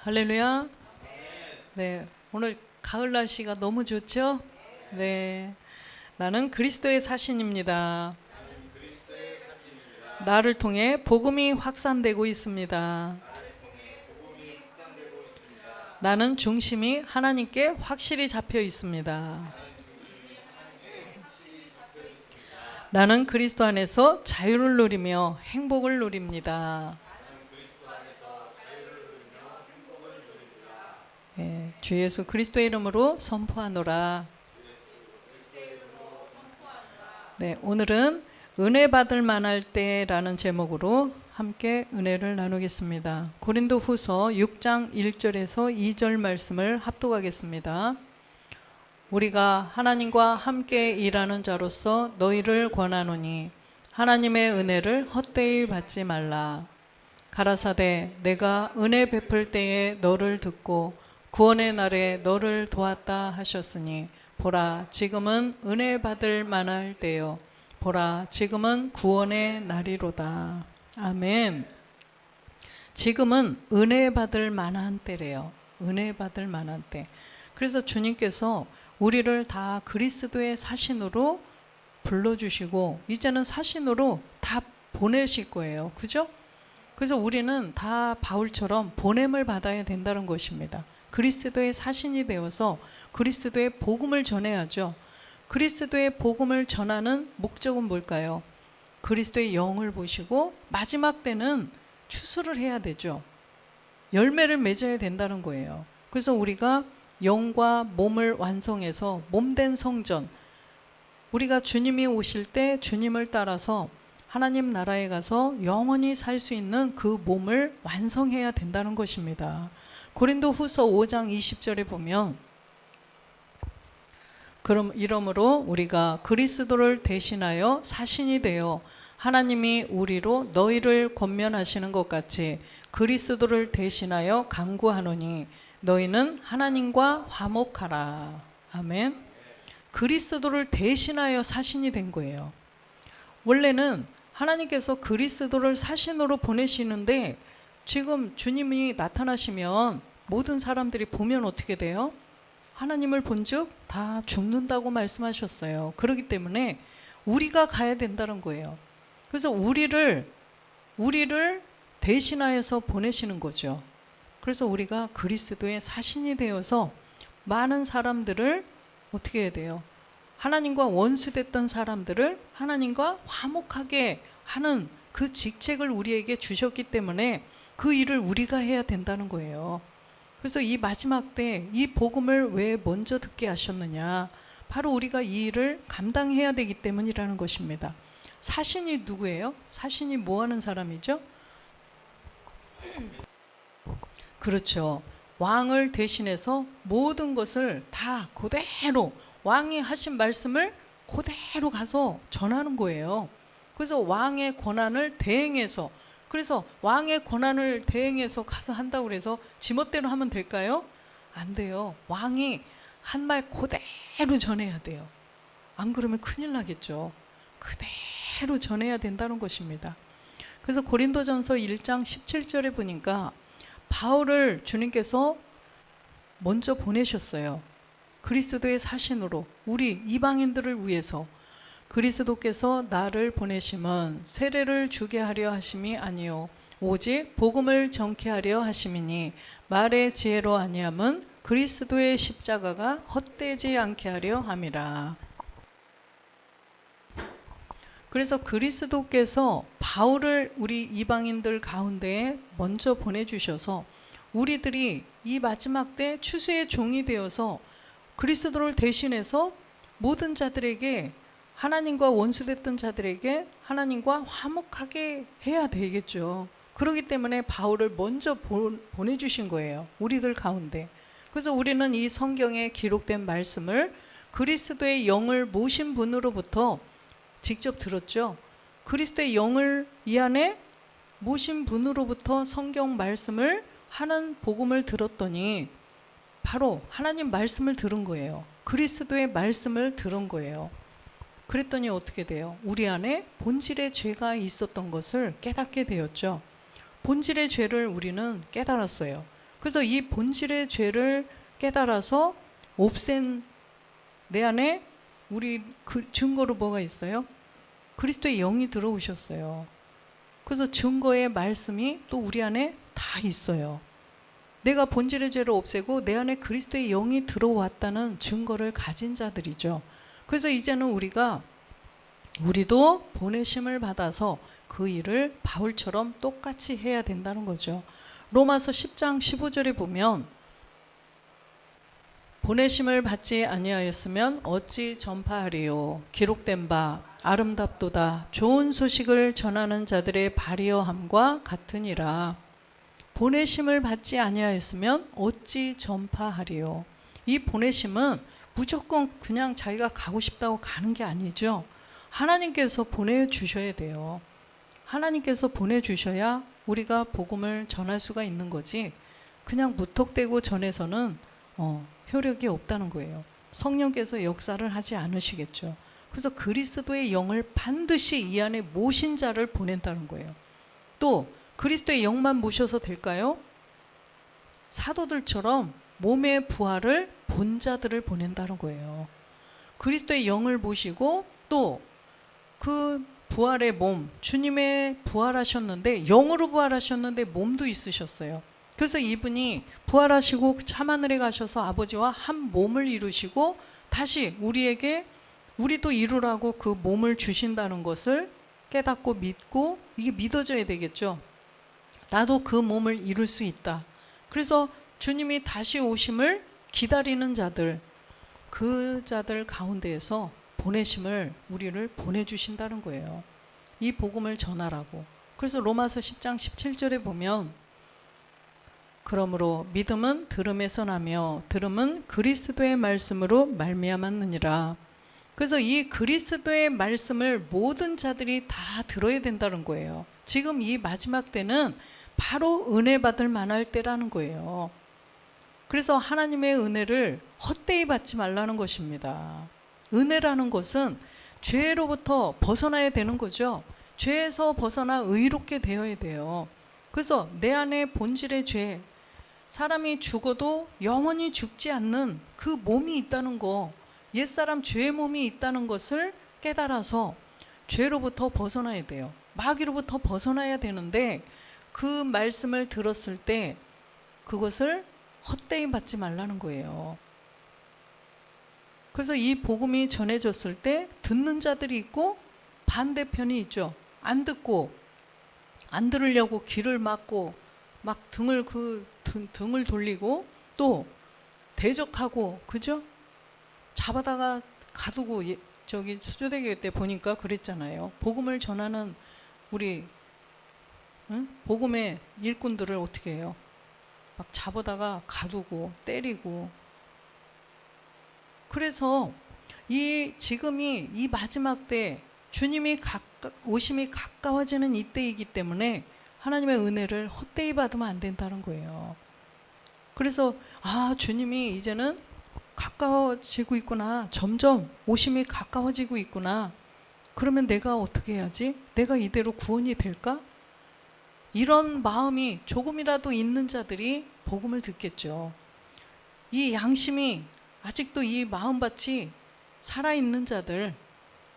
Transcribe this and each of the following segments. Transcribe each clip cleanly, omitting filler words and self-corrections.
할렐루야. 네, 오늘 가을 날씨가 너무 좋죠? 네, 나는 그리스도의 사신입니다. 나를 통해 복음이 확산되고 있습니다. 나는 중심이 하나님께 확실히 잡혀 있습니다. 나는 그리스도 안에서 자유를 누리며 행복을 누립니다. 네, 주 예수 그리스도의 이름으로 선포하노라. 네, 오늘은 은혜 받을 만할 때라는 제목으로 함께 은혜를 나누겠습니다. 고린도 후서 6장 1절에서 2절 말씀을 합독하겠습니다. 우리가 하나님과 함께 일하는 자로서 너희를 권하노니 하나님의 은혜를 헛되이 받지 말라. 가라사대 내가 은혜 베풀 때에 너를 듣고 구원의 날에 너를 도왔다 하셨으니 보라 지금은 은혜 받을 만할 때요 보라 지금은 구원의 날이로다. 아멘. 지금은 은혜 받을 만한 때래요. 은혜 받을 만한 때. 그래서 주님께서 우리를 다 그리스도의 사신으로 불러주시고 이제는 사신으로 다 보내실 거예요. 그죠? 그래서 우리는 다 바울처럼 보냄을 받아야 된다는 것입니다. 그리스도의 사신이 되어서 그리스도의 복음을 전해야죠. 그리스도의 복음을 전하는 목적은 뭘까요? 그리스도의 영을 보시고 마지막 때는 추수를 해야 되죠. 열매를 맺어야 된다는 거예요. 그래서 우리가 영과 몸을 완성해서 몸된 성전, 우리가 주님이 오실 때 주님을 따라서 하나님 나라에 가서 영원히 살 수 있는 그 몸을 완성해야 된다는 것입니다. 고린도 후서 5장 20절에 보면 그럼 이러므로 우리가 그리스도를 대신하여 사신이 되어 하나님이 우리로 너희를 권면하시는 것 같이 그리스도를 대신하여 간구하노니 너희는 하나님과 화목하라. 아멘. 그리스도를 대신하여 사신이 된 거예요. 원래는 하나님께서 그리스도를 사신으로 보내시는데 지금 주님이 나타나시면 모든 사람들이 보면 어떻게 돼요? 하나님을 본즉 다 죽는다고 말씀하셨어요. 그렇기 때문에 우리가 가야 된다는 거예요. 그래서 우리를 대신하여서 보내시는 거죠. 그래서 우리가 그리스도의 사신이 되어서 많은 사람들을 어떻게 해야 돼요? 하나님과 원수됐던 사람들을 하나님과 화목하게 하는 그 직책을 우리에게 주셨기 때문에 그 일을 우리가 해야 된다는 거예요. 그래서 이 마지막 때 이 복음을 왜 먼저 듣게 하셨느냐? 바로 우리가 이 일을 감당해야 되기 때문이라는 것입니다. 사신이 누구예요? 사신이 뭐 하는 사람이죠? 그렇죠. 왕을 대신해서 모든 것을 다 그대로 왕이 하신 말씀을 그대로 가서 전하는 거예요. 그래서 왕의 권한을 대행해서, 그래서 왕의 권한을 대행해서 가서 한다고 해서 지멋대로 하면 될까요? 안 돼요. 왕이 한 말 그대로 전해야 돼요. 안 그러면 큰일 나겠죠. 그대로 전해야 된다는 것입니다. 그래서 고린도전서 1장 17절에 보니까 바울을 주님께서 먼저 보내셨어요. 그리스도의 사신으로 우리 이방인들을 위해서 그리스도께서 나를 보내심은 세례를 주게 하려 하심이 아니요 오직 복음을 전케 하려 하심이니 말의 지혜로 아니함은 그리스도의 십자가가 헛되지 않게 하려 함이라. 그래서 그리스도께서 바울을 우리 이방인들 가운데에 먼저 보내주셔서 우리들이 이 마지막 때 추수의 종이 되어서 그리스도를 대신해서 모든 자들에게 하나님과 원수됐던 자들에게 하나님과 화목하게 해야 되겠죠. 그렇기 때문에 바울을 먼저 보내주신 거예요. 우리들 가운데. 그래서 우리는 이 성경에 기록된 말씀을 그리스도의 영을 모신 분으로부터 직접 들었죠. 그리스도의 영을 이 안에 모신 분으로부터 성경 말씀을 하는 복음을 들었더니 바로 하나님 말씀을 들은 거예요. 그리스도의 말씀을 들은 거예요. 그랬더니 어떻게 돼요? 우리 안에 본질의 죄가 있었던 것을 깨닫게 되었죠. 본질의 죄를 우리는 깨달았어요. 그래서 이 본질의 죄를 깨달아서 없앤 내 안에 우리 그 증거로 뭐가 있어요? 그리스도의 영이 들어오셨어요. 그래서 증거의 말씀이 또 우리 안에 다 있어요. 내가 본질의 죄를 없애고 내 안에 그리스도의 영이 들어왔다는 증거를 가진 자들이죠. 그래서 이제는 우리도 보내심을 받아서 그 일을 바울처럼 똑같이 해야 된다는 거죠. 로마서 10장 15절에 보면 보내심을 받지 아니하였으면 어찌 전파하리요. 기록된 바 아름답도다. 좋은 소식을 전하는 자들의 발이어함과 같으니라. 보내심을 받지 아니하였으면 어찌 전파하리요. 이 보내심은 무조건 그냥 자기가 가고 싶다고 가는 게 아니죠. 하나님께서 보내주셔야 돼요. 하나님께서 보내주셔야 우리가 복음을 전할 수가 있는 거지, 그냥 무턱대고 전해서는 효력이 없다는 거예요. 성령께서 역사를 하지 않으시겠죠. 그래서 그리스도의 영을 반드시 이 안에 모신 자를 보낸다는 거예요. 또 그리스도의 영만 모셔서 될까요? 사도들처럼 몸의 부활을 본 자들을 보낸다는 거예요. 그리스도의 영을 모시고 또 그 부활의 몸, 주님의 부활하셨는데 영으로 부활하셨는데 몸도 있으셨어요. 그래서 이분이 부활하시고 참하늘에 가셔서 아버지와 한 몸을 이루시고 다시 우리도 이루라고 그 몸을 주신다는 것을 깨닫고 믿고, 이게 믿어져야 되겠죠. 나도 그 몸을 이룰 수 있다. 그래서 주님이 다시 오심을 기다리는 자들, 그 자들 가운데에서 보내심을 우리를 보내주신다는 거예요. 이 복음을 전하라고. 그래서 로마서 10장 17절에 보면 그러므로 믿음은 들음에서 나며 들음은 그리스도의 말씀으로 말미암았느니라. 그래서 이 그리스도의 말씀을 모든 자들이 다 들어야 된다는 거예요. 지금 이 마지막 때는 바로 은혜 받을 만할 때라는 거예요. 그래서 하나님의 은혜를 헛되이 받지 말라는 것입니다. 은혜라는 것은 죄로부터 벗어나야 되는 거죠. 죄에서 벗어나 의롭게 되어야 돼요. 그래서 내 안에 본질의 죄, 사람이 죽어도 영원히 죽지 않는 그 몸이 있다는 거, 옛사람 죄의 몸이 있다는 것을 깨달아서 죄로부터 벗어나야 돼요. 마귀로부터 벗어나야 되는데 그 말씀을 들었을 때 그것을 헛되이 받지 말라는 거예요. 그래서 이 복음이 전해졌을 때 듣는 자들이 있고 반대편이 있죠. 안 듣고, 안 들으려고 귀를 막고 막 등을 돌리고 또 대적하고, 그죠? 잡아다가 가두고, 저기 수조대교 때 보니까 그랬잖아요. 복음을 전하는 우리 복음의 일꾼들을 어떻게 해요? 막 잡아다가 가두고 때리고. 그래서 지금이 이 마지막 때 주님이 오심이 가까워지는 이때이기 때문에 하나님의 은혜를 헛되이 받으면 안 된다는 거예요. 그래서 주님이 이제는 가까워지고 있구나, 점점 오심이 가까워지고 있구나, 그러면 내가 어떻게 해야지? 내가 이대로 구원이 될까? 이런 마음이 조금이라도 있는 자들이 복음을 듣겠죠. 이 양심이 아직도 이 마음밭이 살아있는 자들,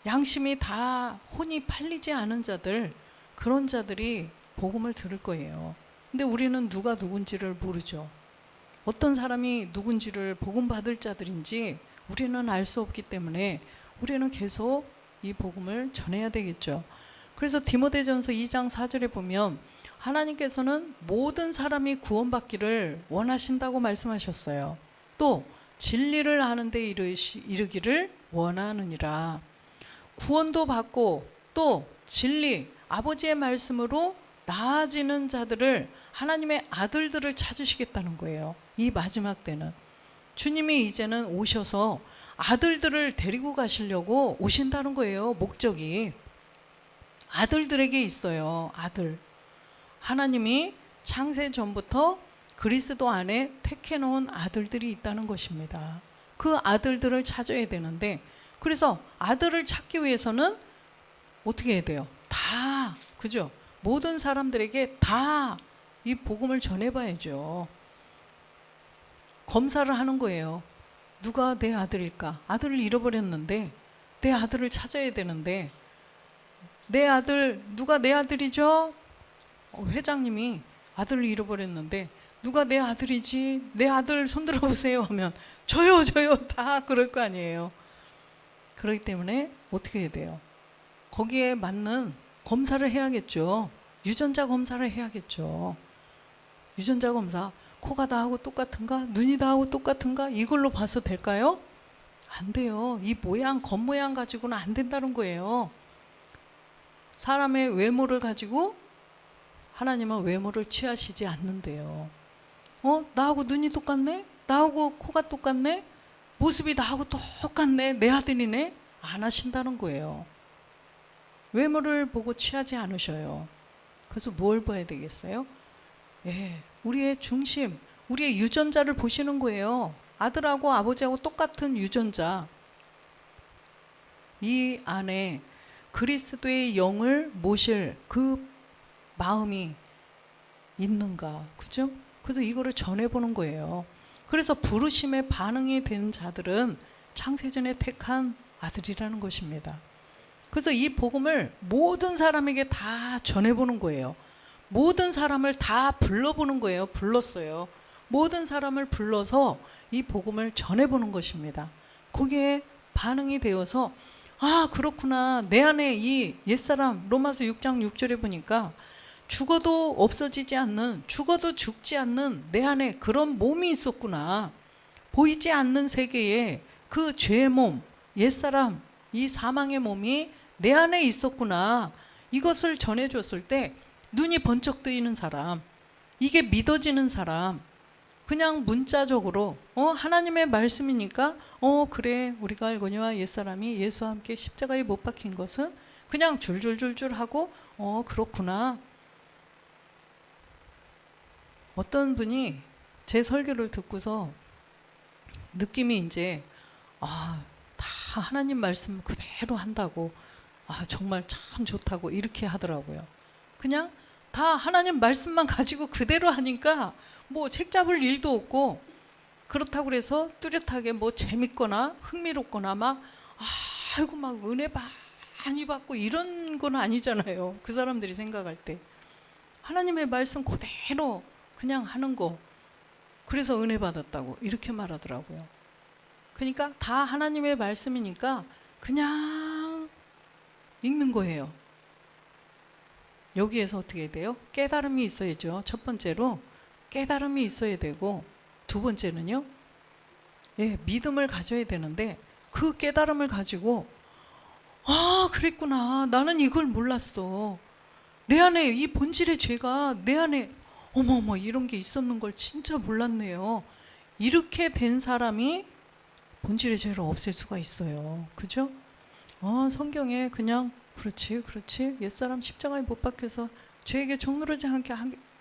양심이 다 혼이 팔리지 않은 자들, 그런 자들이 복음을 들을 거예요. 근데 우리는 누가 누군지를 모르죠. 어떤 사람이 누군지를 복음 받을 자들인지 우리는 알 수 없기 때문에 우리는 계속 이 복음을 전해야 되겠죠. 그래서 디모데전서 2장 4절에 보면 하나님께서는 모든 사람이 구원받기를 원하신다고 말씀하셨어요. 또 진리를 아는 데 이르기를 원하느니라. 구원도 받고 또 진리, 아버지의 말씀으로 나아지는 자들을, 하나님의 아들들을 찾으시겠다는 거예요. 이 마지막 때는 주님이 이제는 오셔서 아들들을 데리고 가시려고 오신다는 거예요. 목적이 아들들에게 있어요. 아들. 하나님이 창세 전부터 그리스도 안에 택해 놓은 아들들이 있다는 것입니다. 그 아들들을 찾아야 되는데, 그래서 아들을 찾기 위해서는 어떻게 해야 돼요? 다, 그죠? 모든 사람들에게 다 이 복음을 전해봐야죠. 검사를 하는 거예요. 누가 내 아들일까? 아들을 잃어버렸는데 내 아들을 찾아야 되는데 내 아들, 누가 내 아들이죠? 회장님이 아들을 잃어버렸는데 누가 내 아들이지? 내 아들 손들어 보세요 하면 저요 다 그럴 거 아니에요. 그렇기 때문에 어떻게 해야 돼요? 거기에 맞는 검사를 해야겠죠. 유전자 검사를 해야겠죠. 유전자 검사, 코가 나하고 똑같은가? 눈이 나하고 똑같은가? 이걸로 봐서 될까요? 안 돼요. 이 모양, 겉모양 가지고는 안 된다는 거예요. 사람의 외모를 가지고 하나님은 외모를 취하시지 않는데요. 나하고 눈이 똑같네? 나하고 코가 똑같네? 모습이 나하고 똑같네? 내 아들이네? 안 하신다는 거예요. 외모를 보고 취하지 않으셔요. 그래서 뭘 봐야 되겠어요? 예, 우리의 중심, 우리의 유전자를 보시는 거예요. 아들하고 아버지하고 똑같은 유전자. 이 안에 그리스도의 영을 모실 그 마음이 있는가, 그죠? 그래서 이거를 전해보는 거예요. 그래서 부르심에 반응이 된 자들은 창세전에 택한 아들이라는 것입니다. 그래서 이 복음을 모든 사람에게 다 전해보는 거예요. 모든 사람을 다 불러보는 거예요. 불렀어요. 모든 사람을 불러서 이 복음을 전해보는 것입니다. 거기에 반응이 되어서 아, 그렇구나. 내 안에 이 옛사람, 로마서 6장 6절에 보니까 죽어도 없어지지 않는, 죽어도 죽지 않는 내 안에 그런 몸이 있었구나. 보이지 않는 세계에 그 죄의 몸, 옛사람, 이 사망의 몸이 내 안에 있었구나. 이것을 전해줬을 때 눈이 번쩍 뜨이는 사람, 이게 믿어지는 사람, 그냥 문자적으로 하나님의 말씀이니까 그래, 우리가 알거니와 옛사람이 예수와 함께 십자가에 못 박힌 것은 그냥 줄줄줄줄 하고 그렇구나. 어떤 분이 제 설교를 듣고서 느낌이 이제 다 하나님 말씀 그대로 한다고, 정말 참 좋다고 이렇게 하더라고요. 그냥 다 하나님 말씀만 가지고 그대로 하니까 뭐 책 잡을 일도 없고, 그렇다고 그래서 뚜렷하게 뭐 재밌거나 흥미롭거나 막 아이고 막 은혜 많이 받고 이런 건 아니잖아요. 그 사람들이 생각할 때 하나님의 말씀 그대로 그냥 하는 거, 그래서 은혜 받았다고 이렇게 말하더라고요. 그러니까 다 하나님의 말씀이니까 그냥 읽는 거예요. 여기에서 어떻게 해야 돼요? 깨달음이 있어야죠. 첫 번째로 깨달음이 있어야 되고, 두 번째는요, 믿음을 가져야 되는데 그 깨달음을 가지고 그랬구나. 나는 이걸 몰랐어. 내 안에 이 본질의 죄가 내 안에 어머머 이런 게 있었는 걸 진짜 몰랐네요. 이렇게 된 사람이 본질의 죄를 없앨 수가 있어요. 그죠? 성경에 그냥 그렇지 옛사람 십자가에 못 박혀서 죄에게 종노르지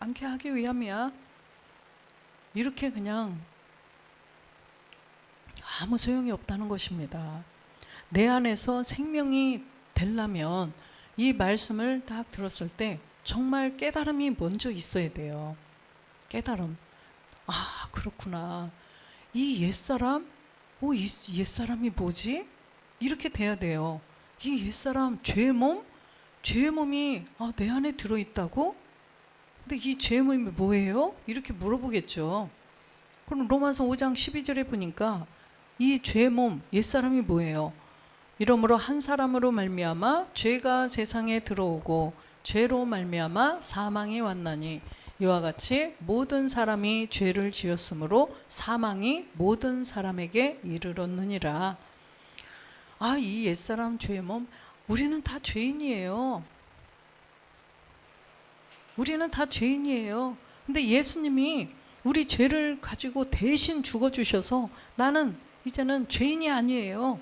않게 하기 위함이야. 이렇게 그냥 아무 소용이 없다는 것입니다. 내 안에서 생명이 되려면 이 말씀을 딱 들었을 때 정말 깨달음이 먼저 있어야 돼요. 깨달음. 그렇구나. 이 옛사람? 이 옛사람이 뭐지? 이렇게 돼야 돼요. 이 옛사람, 죄의 몸? 죄의 몸이 내 안에 들어있다고? 근데 이 죄의 몸이 뭐예요? 이렇게 물어보겠죠. 그럼 로마서 5장 12절에 보니까 이 죄의 몸, 옛사람이 뭐예요? 이러므로 한 사람으로 말미암아 죄가 세상에 들어오고 죄로 말미암아 사망이 왔나니 이와 같이 모든 사람이 죄를 지었으므로 사망이 모든 사람에게 이르렀느니라. 이 옛사람 죄의 몸, 우리는 다 죄인이에요. 우리는 다 죄인이에요. 근데 예수님이 우리 죄를 가지고 대신 죽어주셔서 나는 이제는 죄인이 아니에요.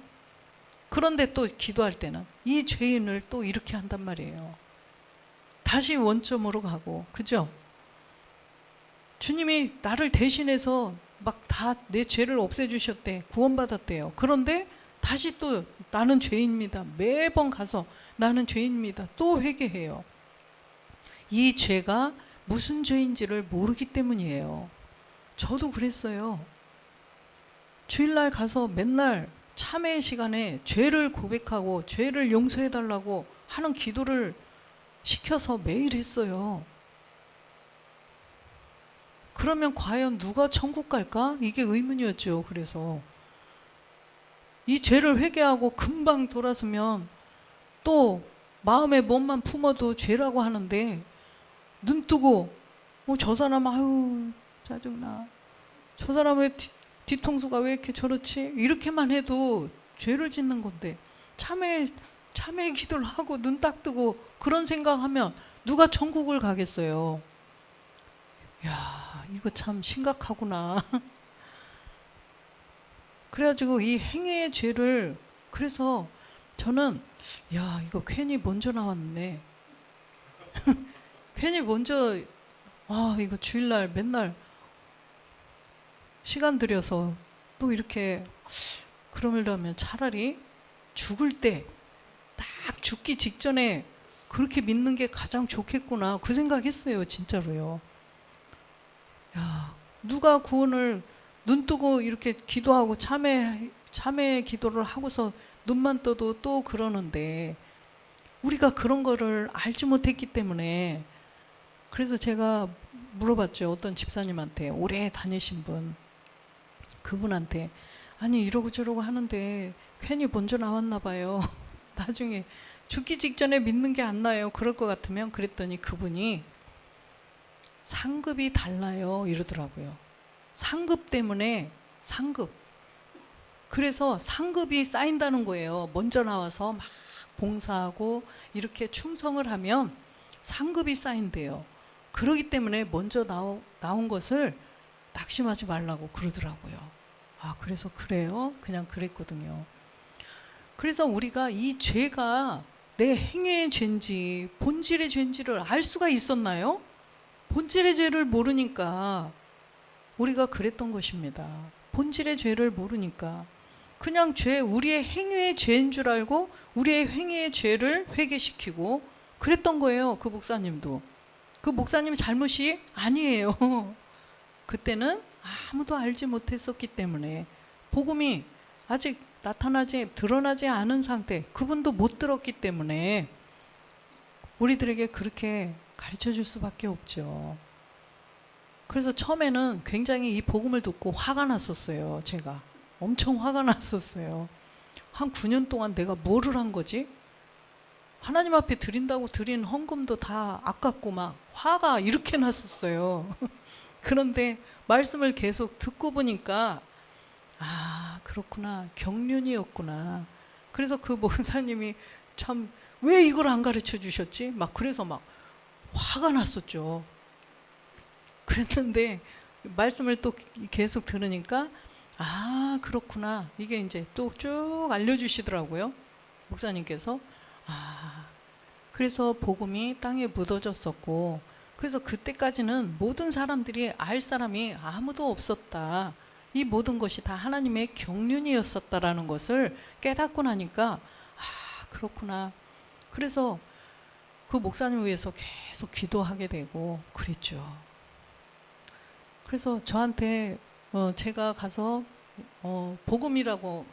그런데 또 기도할 때는 이 죄인을 또 이렇게 한단 말이에요. 다시 원점으로 가고, 그죠? 주님이 나를 대신해서 막 다 내 죄를 없애주셨대. 구원받았대요. 그런데 다시 또 나는 죄인입니다. 매번 가서 나는 죄인입니다. 또 회개해요. 이 죄가 무슨 죄인지를 모르기 때문이에요. 저도 그랬어요. 주일날 가서 맨날 참회 시간에 죄를 고백하고 죄를 용서해달라고 하는 기도를 시켜서 매일 했어요. 그러면 과연 누가 천국 갈까? 이게 의문이었죠. 그래서 이 죄를 회개하고 금방 돌아서면 또 마음에 몸만 품어도 죄라고 하는데, 눈 뜨고 저 사람 아유 짜증나, 저 사람 왜 뒤통수가 왜 이렇게 저렇지, 이렇게만 해도 죄를 짓는 건데, 참회 기도를 하고 눈 딱 뜨고 그런 생각하면 누가 천국을 가겠어요. 야, 이거 참 심각하구나. 그래가지고 이 행위의 죄를, 그래서 저는 야, 이거 괜히 먼저 나왔네. 괜히 먼저, 이거 주일날 맨날 시간 들여서 또 이렇게, 그러려면 차라리 죽을 때, 딱 죽기 직전에 그렇게 믿는 게 가장 좋겠구나, 그 생각했어요. 진짜로요. 야, 누가 구원을 눈 뜨고 이렇게 기도하고 참회 기도를 하고서 눈만 떠도 또 그러는데, 우리가 그런 거를 알지 못했기 때문에. 그래서 제가 물어봤죠. 어떤 집사님한테, 오래 다니신 분, 그분한테, 아니 이러고 저러고 하는데 괜히 먼저 나왔나 봐요. 나중에 죽기 직전에 믿는 게 안 나요. 그럴 것 같으면. 그랬더니 그분이 상급이 달라요 이러더라고요. 상급 때문에, 상급. 그래서 상급이 쌓인다는 거예요. 먼저 나와서 막 봉사하고 이렇게 충성을 하면 상급이 쌓인대요. 그러기 때문에 먼저 나온 것을 낙심하지 말라고 그러더라고요. 그래서 그래요? 그냥 그랬거든요. 그래서 우리가 이 죄가 내 행위의 죄인지 본질의 죄인지를 알 수가 있었나요? 본질의 죄를 모르니까 우리가 그랬던 것입니다. 본질의 죄를 모르니까 그냥 우리의 행위의 죄인 줄 알고 우리의 행위의 죄를 회개시키고 그랬던 거예요. 그 목사님도. 그 목사님 잘못이 아니에요. 그때는 아무도 알지 못했었기 때문에, 복음이 아직 드러나지 않은 상태, 그분도 못 들었기 때문에 우리들에게 그렇게 가르쳐 줄 수밖에 없죠. 그래서 처음에는 굉장히 이 복음을 듣고 화가 났었어요. 제가 엄청 화가 났었어요. 한 9년 동안 내가 뭐를 한 거지? 하나님 앞에 드린다고 드린 헌금도 다 아깝고 막 화가 이렇게 났었어요. 그런데 말씀을 계속 듣고 보니까 그렇구나, 경륜이었구나. 그래서 그 목사님이 참 왜 이걸 안 가르쳐 주셨지? 막 그래서 막 화가 났었죠. 그랬는데 말씀을 또 계속 들으니까 그렇구나, 이게 이제 또 쭉 알려주시더라고요. 목사님께서. 그래서 복음이 땅에 묻어졌었고, 그래서 그때까지는 모든 사람들이 알 사람이 아무도 없었다. 이 모든 것이 다 하나님의 경륜이었었다라는 것을 깨닫고 나니까 그렇구나. 그래서 그 목사님 위해서 계속 기도하게 되고 그랬죠. 그래서 저한테 제가 가서 복음이라고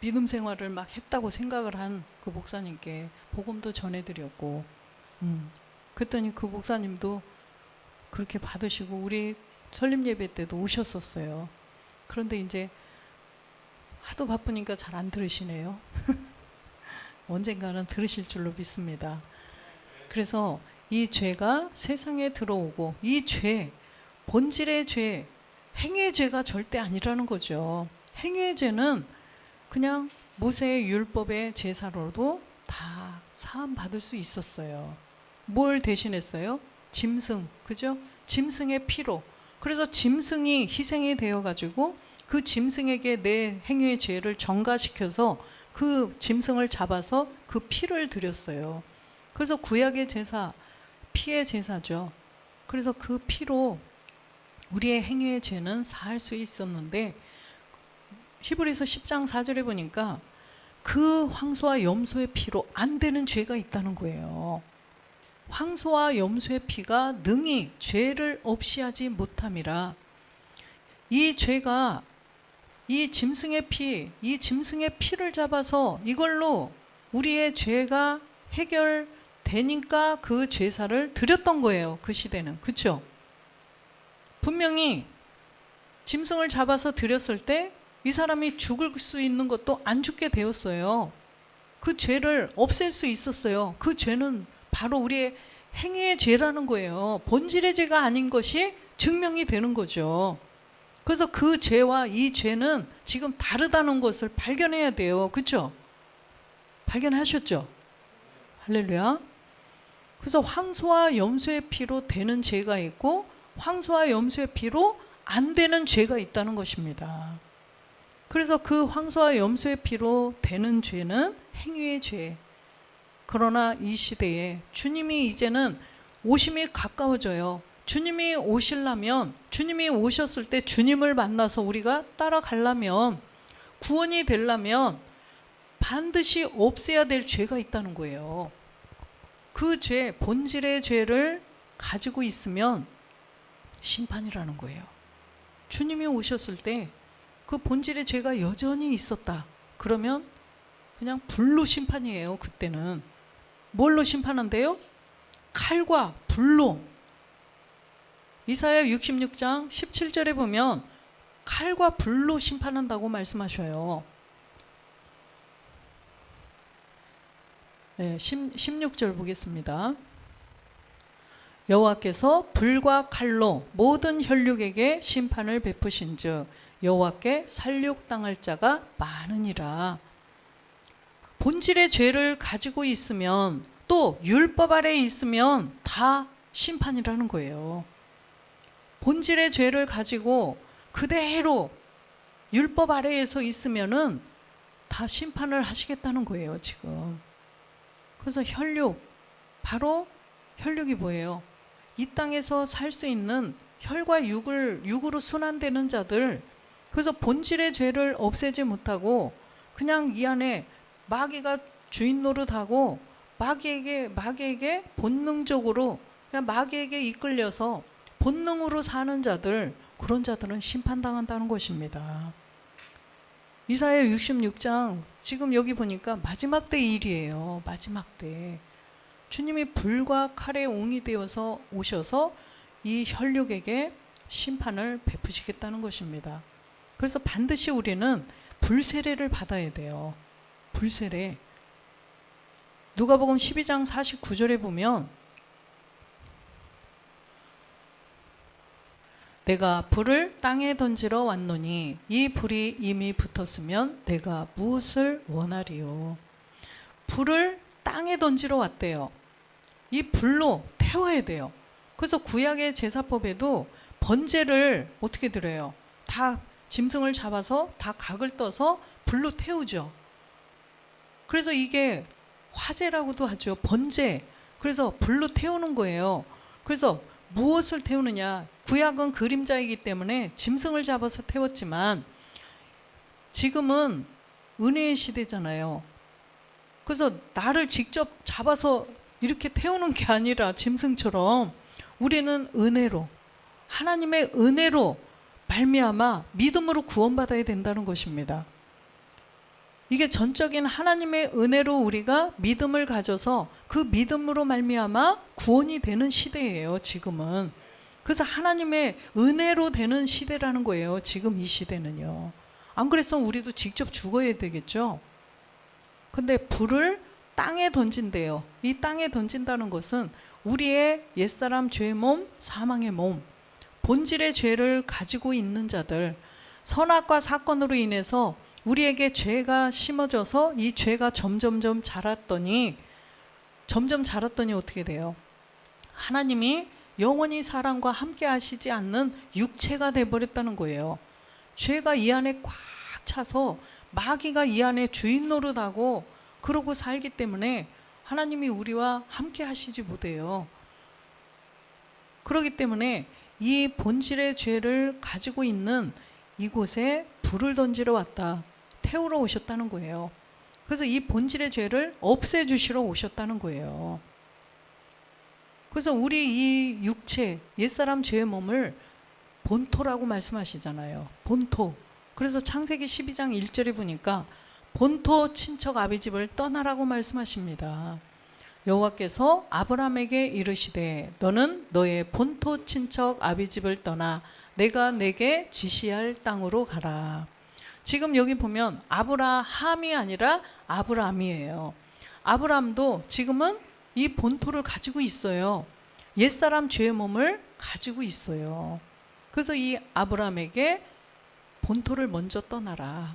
믿음 생활을 막 했다고 생각을 한 그 목사님께 복음도 전해드렸고, 그랬더니 그 목사님도 그렇게 받으시고 우리 설립 예배 때도 오셨었어요. 그런데 이제 하도 바쁘니까 잘 안 들으시네요. 언젠가는 들으실 줄로 믿습니다. 그래서 이 죄가 세상에 들어오고, 이 죄, 본질의 죄, 행위의 죄가 절대 아니라는 거죠. 행위의 죄는 그냥 모세의 율법의 제사로도 다 사함 받을 수 있었어요. 뭘 대신했어요? 짐승, 그죠? 짐승의 피로. 그래서 짐승이 희생이 되어가지고 그 짐승에게 내 행위의 죄를 전가시켜서 그 짐승을 잡아서 그 피를 드렸어요. 그래서 구약의 제사, 피의 제사죠. 그래서 그 피로 우리의 행위의 죄는 사할 수 있었는데, 히브리서 10장 4절에 보니까 그 황소와 염소의 피로 안 되는 죄가 있다는 거예요. 황소와 염소의 피가 능히 죄를 없이 하지 못함이라. 이 죄가 이 짐승의 피를 잡아서 이걸로 우리의 죄가 해결되니까 그 제사를 드렸던 거예요. 그 시대는. 그렇죠? 분명히 짐승을 잡아서 드렸을 때 이 사람이 죽을 수 있는 것도 안 죽게 되었어요. 그 죄를 없앨 수 있었어요. 그 죄는 바로 우리의 행위의 죄라는 거예요. 본질의 죄가 아닌 것이 증명이 되는 거죠. 그래서 그 죄와 이 죄는 지금 다르다는 것을 발견해야 돼요. 그렇죠? 발견하셨죠? 할렐루야. 그래서 황소와 염소의 피로 되는 죄가 있고 황소와 염소의 피로 안 되는 죄가 있다는 것입니다. 그래서 그 황소와 염소의 피로 되는 죄는 행위의 죄. 그러나 이 시대에 주님이 이제는 오심이 가까워져요. 주님이 오시려면, 주님이 오셨을 때 주님을 만나서 우리가 따라가려면, 구원이 되려면 반드시 없애야 될 죄가 있다는 거예요. 그 죄, 본질의 죄를 가지고 있으면 심판이라는 거예요. 주님이 오셨을 때 그 본질의 죄가 여전히 있었다. 그러면 그냥 불로 심판이에요. 그때는. 뭘로 심판한대요? 칼과 불로. 이사야 66장 17절에 보면 칼과 불로 심판한다고 말씀하셔요. 네, 16절 보겠습니다. 여호와께서 불과 칼로 모든 혈육에게 심판을 베푸신즉 여호와께 살육당할 자가 많으니라. 본질의 죄를 가지고 있으면 또 율법 아래에 있으면 다 심판이라는 거예요. 본질의 죄를 가지고 그대로 율법 아래에서 있으면은 다 심판을 하시겠다는 거예요, 지금. 그래서 혈육, 바로 혈육이 뭐예요? 이 땅에서 살 수 있는 혈과 육으로 순환되는 자들, 그래서 본질의 죄를 없애지 못하고 그냥 이 안에 마귀가 주인 노릇하고 마귀에게 본능적으로 그냥 마귀에게 이끌려서 본능으로 사는 자들, 그런 자들은 심판당한다는 것입니다. 이사야 66장 지금 여기 보니까 마지막 때 일이에요. 마지막 때 주님이 불과 칼의 옹이 되어서 오셔서 이 혈육에게 심판을 베푸시겠다는 것입니다. 그래서 반드시 우리는 불세례를 받아야 돼요. 불세례. 누가복음 12장 49절에 보면 내가 불을 땅에 던지러 왔노니 이 불이 이미 붙었으면 내가 무엇을 원하리요. 불을 땅에 던지러 왔대요. 이 불로 태워야 돼요. 그래서 구약의 제사법에도 번제를 어떻게 드려요? 다 짐승을 잡아서 다 각을 떠서 불로 태우죠. 그래서 이게 화제라고도 하죠. 번제. 그래서 불로 태우는 거예요. 그래서 무엇을 태우느냐? 구약은 그림자이기 때문에 짐승을 잡아서 태웠지만 지금은 은혜의 시대잖아요. 그래서 나를 직접 잡아서 이렇게 태우는 게 아니라 짐승처럼 우리는 은혜로, 하나님의 은혜로 말미암아 믿음으로 구원받아야 된다는 것입니다. 이게 전적인 하나님의 은혜로 우리가 믿음을 가져서 그 믿음으로 말미암아 구원이 되는 시대예요, 지금은. 그래서 하나님의 은혜로 되는 시대라는 거예요, 지금 이 시대는요. 안 그랬으면 우리도 직접 죽어야 되겠죠. 근데 불을 땅에 던진대요. 이 땅에 던진다는 것은 우리의 옛사람 죄의 몸, 사망의 몸, 본질의 죄를 가지고 있는 자들, 선악과 사건으로 인해서 우리에게 죄가 심어져서 이 죄가 점점 자랐더니 어떻게 돼요? 하나님이 영원히 사람과 함께 하시지 않는 육체가 돼버렸다는 거예요. 죄가 이 안에 꽉 차서 마귀가 이 안에 주인 노릇하고 그러고 살기 때문에 하나님이 우리와 함께 하시지 못해요. 그렇기 때문에 이 본질의 죄를 가지고 있는 이곳에 불을 던지러 왔다. 태우러 오셨다는 거예요. 그래서 이 본질의 죄를 없애주시러 오셨다는 거예요. 그래서 우리 이 육체, 옛사람 죄의 몸을 본토라고 말씀하시잖아요. 본토. 그래서 창세기 12장 1절에 보니까 본토 친척 아비집을 떠나라고 말씀하십니다. 여호와께서 아브라함에게 이르시되 너는 너의 본토 친척 아비집을 떠나 내가 내게 지시할 땅으로 가라. 지금 여기 보면 아브라함이 아니라 아브람이에요. 아브람도 지금은 이 본토를 가지고 있어요. 옛사람 죄의 몸을 가지고 있어요. 그래서 이 아브람에게 본토를 먼저 떠나라.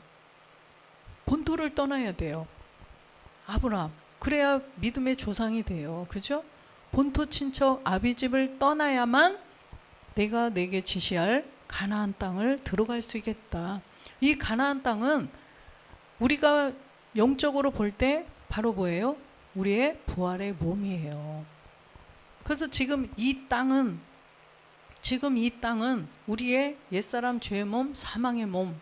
본토를 떠나야 돼요. 아브람. 그래야 믿음의 조상이 돼요. 그죠? 본토 친척 아비집을 떠나야만 내가 내게 지시할 가나안 땅을 들어갈 수 있겠다. 이 가나안 땅은 우리가 영적으로 볼 때 바로 뭐예요? 우리의 부활의 몸이에요. 그래서 지금 이 땅은 우리의 옛사람 죄의 몸, 사망의 몸,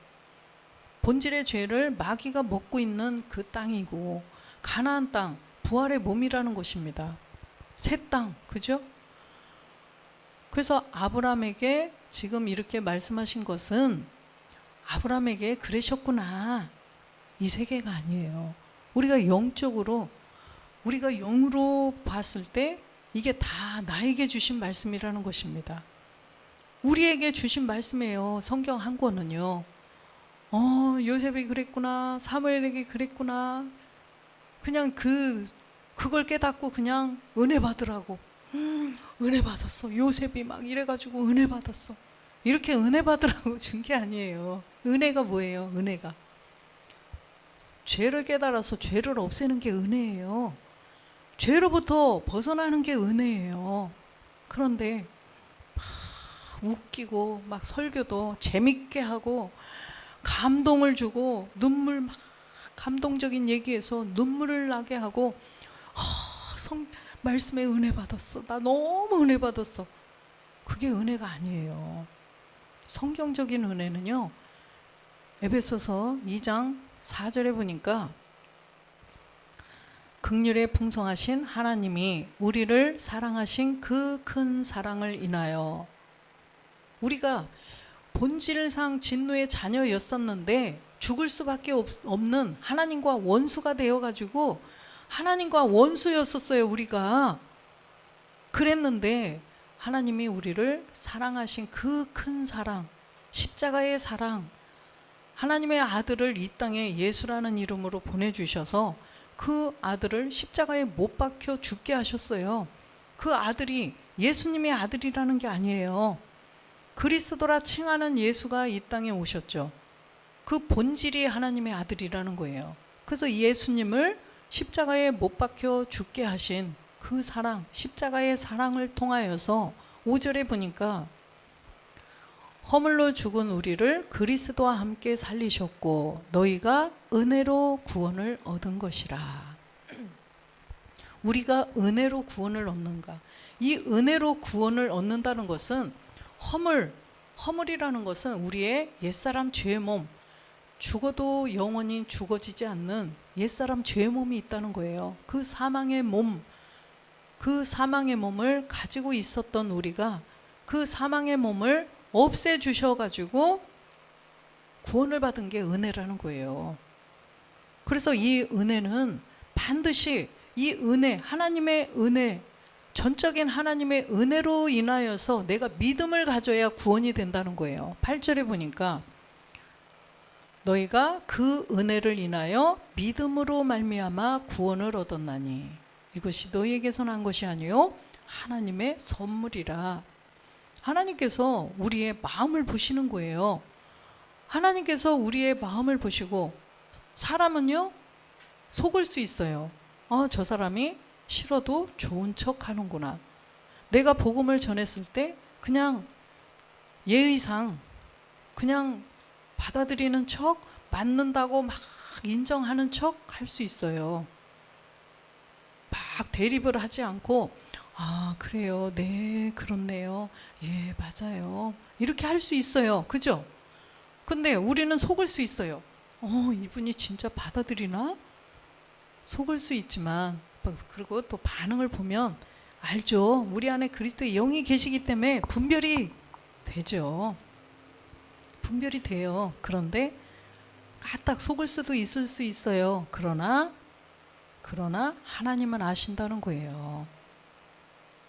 본질의 죄를 마귀가 먹고 있는 그 땅이고, 가나안 땅, 부활의 몸이라는 것입니다. 새 땅, 그죠? 그래서 아브람에게 지금 이렇게 말씀하신 것은 아브람에게 그러셨구나, 이 세계가 아니에요. 우리가 영적으로, 우리가 영으로 봤을 때 이게 다 나에게 주신 말씀이라는 것입니다. 우리에게 주신 말씀이에요. 성경 한 권은요. 요셉이 그랬구나, 사무엘에게 그랬구나, 그냥 그걸 깨닫고 그냥 은혜 받으라고. 은혜 받았어. 요셉이 막 이래가지고 은혜 받았어. 이렇게 은혜 받으라고 준 게 아니에요. 은혜가 뭐예요? 은혜가 죄를 깨달아서 죄를 없애는 게 은혜예요. 죄로부터 벗어나는 게 은혜예요. 그런데 막 웃기고 막 설교도 재밌게 하고 감동을 주고 눈물 막 감동적인 얘기에서 눈물을 나게 하고 말씀에 은혜 받았어. 나 너무 은혜 받았어. 그게 은혜가 아니에요. 성경적인 은혜는요, 에베소서 2장 4절에 보니까 긍휼에 풍성하신 하나님이 우리를 사랑하신 그 큰 사랑을 인하여, 우리가 본질상 진노의 자녀였었는데 죽을 수밖에 없는 하나님과 원수가 되어가지고 하나님과 원수였었어요. 우리가 그랬는데 하나님이 우리를 사랑하신 그 큰 사랑, 십자가의 사랑, 하나님의 아들을 이 땅에 예수라는 이름으로 보내주셔서 그 아들을 십자가에 못 박혀 죽게 하셨어요. 그 아들이 예수님의 아들이라는 게 아니에요. 그리스도라 칭하는 예수가 이 땅에 오셨죠. 그 본질이 하나님의 아들이라는 거예요. 그래서 예수님을 십자가에 못 박혀 죽게 하신 그 사랑, 십자가의 사랑을 통하여서 5절에 보니까 허물로 죽은 우리를 그리스도와 함께 살리셨고 너희가 은혜로 구원을 얻은 것이라. 우리가 은혜로 구원을 얻는가? 이 은혜로 구원을 얻는다는 것은 허물이라는 것은 우리의 옛사람 죄의 몸, 죽어도 영원히 죽어지지 않는 옛사람 죄의 몸이 있다는 거예요. 그 사망의 몸을 가지고 있었던 우리가 그 사망의 몸을 없애주셔가지고 구원을 받은 게 은혜라는 거예요. 그래서 이 은혜는 반드시 이 은혜, 하나님의 은혜, 전적인 하나님의 은혜로 인하여서 내가 믿음을 가져야 구원이 된다는 거예요. 8절에 보니까 너희가 그 은혜를 인하여 믿음으로 말미암아 구원을 얻었나니 이것이 너희에게서 난 것이 아니요 하나님의 선물이라. 하나님께서 우리의 마음을 보시는 거예요. 하나님께서 우리의 마음을 보시고, 사람은요 속을 수 있어요. 저 사람이 싫어도 좋은 척 하는구나. 내가 복음을 전했을 때 그냥 예의상 그냥 받아들이는 척, 맞는다고 막 인정하는 척 할 수 있어요. 막 대립을 하지 않고 그래요, 네, 그렇네요, 예, 맞아요, 이렇게 할 수 있어요. 그죠? 근데 우리는 속을 수 있어요. 이분이 진짜 받아들이나? 속을 수 있지만, 그리고 또 반응을 보면 알죠. 우리 안에 그리스도의 영이 계시기 때문에 분별이 되죠. 분별이 돼요. 그런데 까딱 속을 수도 있을 수 있어요. 그러나 하나님은 아신다는 거예요.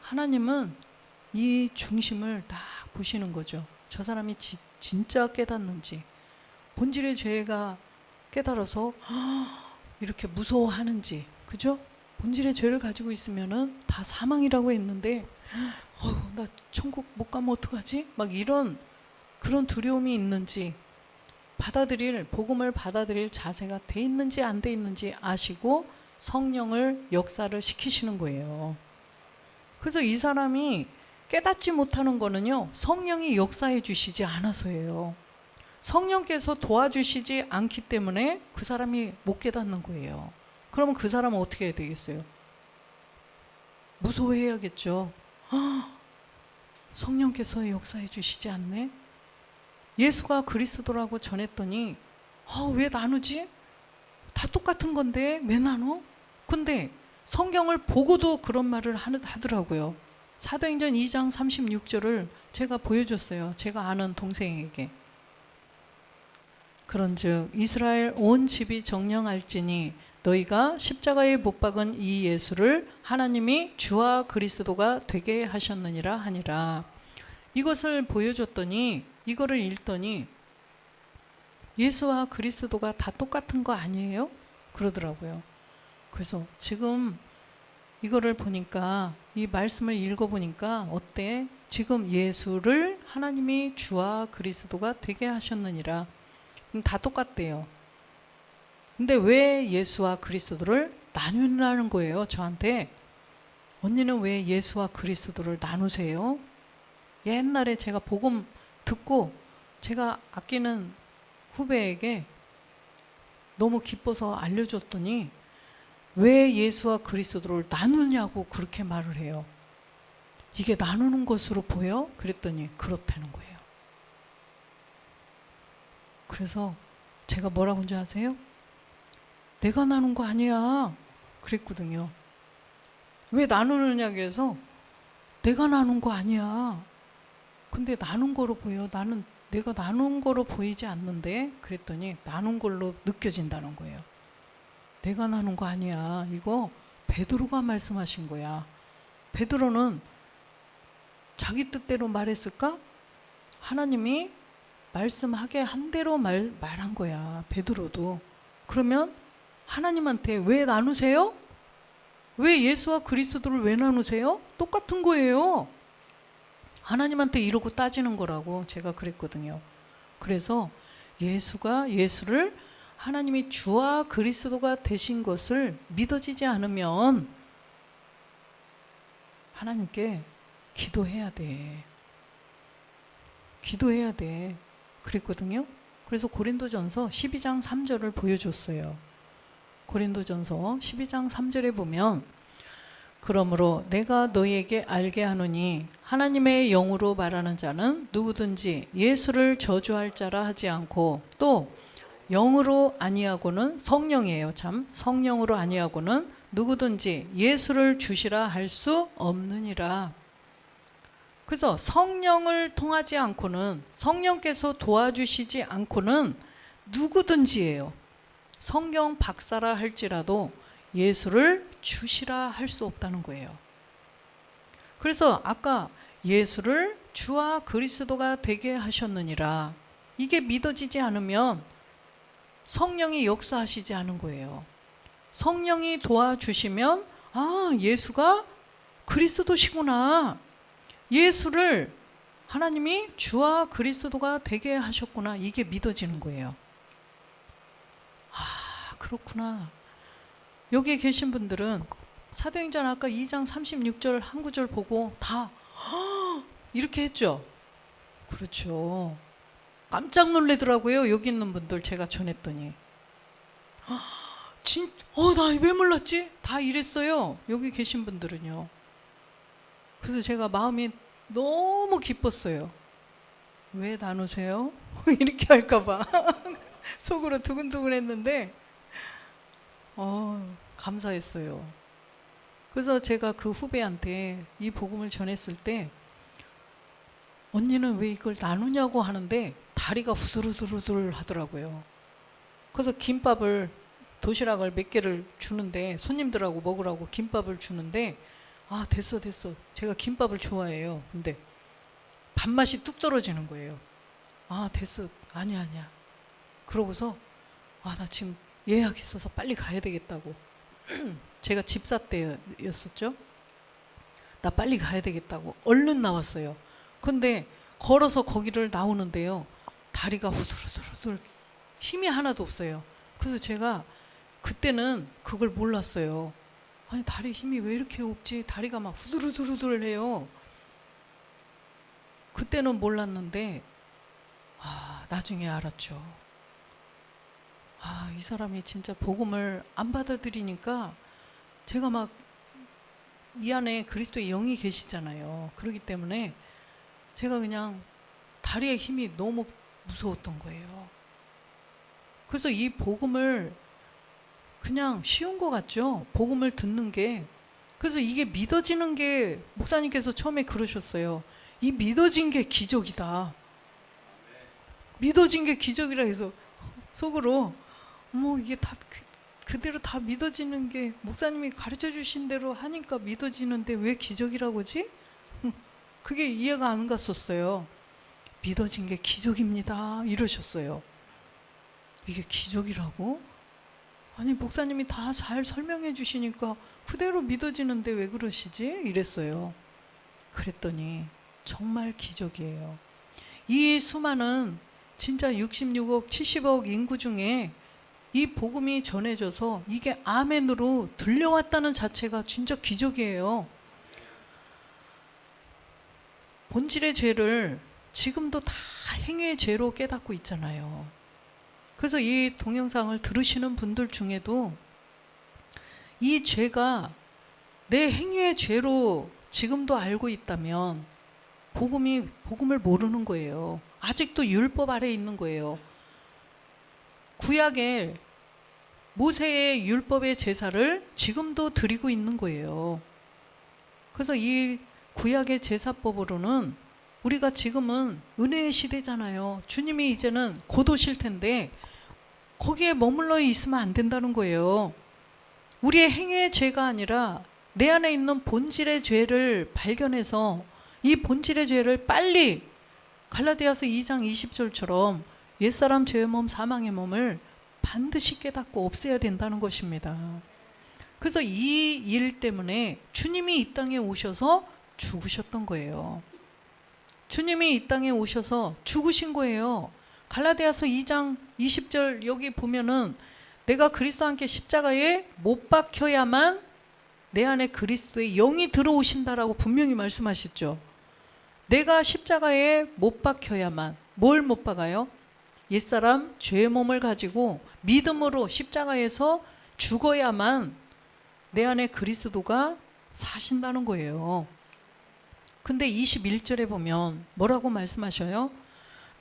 하나님은 이 중심을 다 보시는 거죠. 저 사람이 진짜 깨닫는지, 본질의 죄가 깨달아서 이렇게 무서워하는지, 그죠? 본질의 죄를 가지고 있으면은 다 사망이라고 했는데, 나 천국 못 가면 어떡하지? 막 이런 그런 두려움이 있는지, 복음을 받아들일 자세가 돼 있는지 안 돼 있는지 아시고 성령을 역사를 시키시는 거예요. 그래서 이 사람이 깨닫지 못하는 거는요, 성령이 역사해 주시지 않아서예요. 성령께서 도와주시지 않기 때문에 그 사람이 못 깨닫는 거예요. 그러면 그 사람은 어떻게 해야 되겠어요? 무서워해야겠죠. 성령께서 역사해 주시지 않네? 예수가 그리스도라고 전했더니 왜 나누지? 다 똑같은 건데 왜 나눠? 근데 성경을 보고도 그런 말을 하더라고요. 사도행전 2장 36절을 제가 보여줬어요. 제가 아는 동생에게. 그런즉 이스라엘 온 집이 정령할지니 너희가 십자가에 못 박은 이 예수를 하나님이 주와 그리스도가 되게 하셨느니라 하니라. 이것을 보여줬더니, 이거를 읽더니 예수와 그리스도가 다 똑같은 거 아니에요? 그러더라고요. 그래서 지금 이거를 보니까, 이 말씀을 읽어보니까 어때? 지금 예수를 하나님이 주와 그리스도가 되게 하셨느니라. 다 똑같대요. 근데 왜 예수와 그리스도를 나누라는 거예요, 저한테? 언니는 왜 예수와 그리스도를 나누세요? 옛날에 제가 복음 듣고 제가 아끼는 후배에게 너무 기뻐서 알려줬더니 왜 예수와 그리스도를 나누냐고 그렇게 말을 해요. 이게 나누는 것으로 보여? 그랬더니 그렇다는 거예요. 그래서 제가 뭐라고 한지 아세요? 내가 나눈 거 아니야 그랬거든요. 왜 나누느냐 그래서 내가 나눈 거 아니야. 근데 나눈 거로 보여. 나는 내가 나눈 거로 보이지 않는데? 그랬더니 나눈 걸로 느껴진다는 거예요. 내가 나눈 거 아니야. 이거 베드로가 말씀하신 거야. 베드로는 자기 뜻대로 말했을까? 하나님이 말씀하게 한 대로 말한 거야. 베드로도. 그러면 하나님한테 왜 나누세요? 왜 예수와 그리스도를 왜 나누세요? 똑같은 거예요. 하나님한테 이러고 따지는 거라고 제가 그랬거든요. 그래서 예수를 하나님이 주와 그리스도가 되신 것을 믿어지지 않으면 하나님께 기도해야 돼. 기도해야 돼. 그랬거든요. 그래서 고린도전서 12장 3절을 보여줬어요. 고린도전서 12장 3절에 보면 그러므로 내가 너희에게 알게 하노니 하나님의 영으로 말하는 자는 누구든지 예수를 저주할 자라 하지 않고 또 영으로 아니하고는 성령이에요. 참 성령으로 아니하고는 누구든지 예수를 주시라 할 수 없느니라. 그래서 성령을 통하지 않고는, 성령께서 도와주시지 않고는 누구든지예요. 성경 박사라 할지라도 예수를 주시라 할 수 없다는 거예요. 그래서 아까 예수를 주와 그리스도가 되게 하셨느니라, 이게 믿어지지 않으면 성령이 역사하시지 않은 거예요. 성령이 도와주시면 예수가 그리스도시구나, 예수를 하나님이 주와 그리스도가 되게 하셨구나, 이게 믿어지는 거예요. 그렇구나. 여기에 계신 분들은 사도행전 아까 2장 36절 한 구절 보고 다 이렇게 했죠. 그렇죠. 깜짝 놀래더라고요. 여기 있는 분들 제가 전했더니 나 왜 몰랐지? 다 이랬어요. 여기 계신 분들은요. 그래서 제가 마음이 너무 기뻤어요. 왜 나누세요? 이렇게 할까봐 속으로 두근두근 했는데 감사했어요. 그래서 제가 그 후배한테 이 복음을 전했을 때 언니는 왜 이걸 나누냐고 하는데 다리가 후들후들 하더라고요. 그래서 김밥을, 도시락을 몇 개를 주는데, 손님들하고 먹으라고 김밥을 주는데, 아, 됐어. 제가 김밥을 좋아해요. 근데 밥맛이 뚝 떨어지는 거예요. 아, 됐어. 아니야. 그러고서, 아, 나 지금 예약 있어서 빨리 가야 되겠다고. 제가 집사 때였었죠. 나 빨리 가야 되겠다고 얼른 나왔어요. 근데 걸어서 거기를 나오는데요, 다리가 후들후들 힘이 하나도 없어요. 그래서 제가 그때는 그걸 몰랐어요. 아니, 다리 힘이 왜 이렇게 없지? 다리가 막 후들후들 해요. 그때는 몰랐는데, 아, 나중에 알았죠. 아, 이 사람이 진짜 복음을 안 받아들이니까, 제가 막 이 안에 그리스도의 영이 계시잖아요. 그렇기 때문에 제가 그냥 다리의 힘이 너무 무서웠던 거예요. 그래서 이 복음을 그냥 쉬운 것 같죠? 복음을 듣는 게. 그래서 이게 믿어지는 게, 목사님께서 처음에 그러셨어요. 이 믿어진 게 기적이다. 믿어진 게 기적이라 해서 속으로, 이게 다 그대로 다 믿어지는 게, 목사님이 가르쳐 주신 대로 하니까 믿어지는데 왜 기적이라고지? 그게 이해가 안 갔었어요. 믿어진 게 기적입니다 이러셨어요. 이게 기적이라고? 아니, 목사님이 다 잘 설명해 주시니까 그대로 믿어지는데 왜 그러시지? 이랬어요. 그랬더니 정말 기적이에요. 이 수많은 진짜 66억, 70억 인구 중에 이 복음이 전해져서 이게 아멘으로 들려왔다는 자체가 진짜 기적이에요. 본질의 죄를 지금도 다 행위의 죄로 깨닫고 있잖아요. 그래서 이 동영상을 들으시는 분들 중에도 이 죄가 내 행위의 죄로 지금도 알고 있다면 복음을 모르는 거예요. 아직도 율법 아래에 있는 거예요. 구약의 모세의 율법의 제사를 지금도 드리고 있는 거예요. 그래서 이 구약의 제사법으로는 우리가 지금은 은혜의 시대잖아요. 주님이 이제는 곧 오실 텐데 거기에 머물러 있으면 안 된다는 거예요. 우리의 행위의 죄가 아니라 내 안에 있는 본질의 죄를 발견해서 이 본질의 죄를 빨리, 갈라디아서 2장 20절처럼 옛사람 죄의 몸, 사망의 몸을 반드시 깨닫고 없애야 된다는 것입니다. 그래서 이 일 때문에 주님이 이 땅에 오셔서 죽으셨던 거예요. 주님이 이 땅에 오셔서 죽으신 거예요. 갈라디아서 2장 20절 여기 보면은 내가 그리스도와 함께 십자가에 못 박혀야만 내 안에 그리스도의 영이 들어오신다라고 분명히 말씀하셨죠. 내가 십자가에 못 박혀야만, 뭘 못 박아요? 옛사람 죄의 몸을 가지고 믿음으로 십자가에서 죽어야만 내 안에 그리스도가 사신다는 거예요. 근데 21절에 보면 뭐라고 말씀하셔요?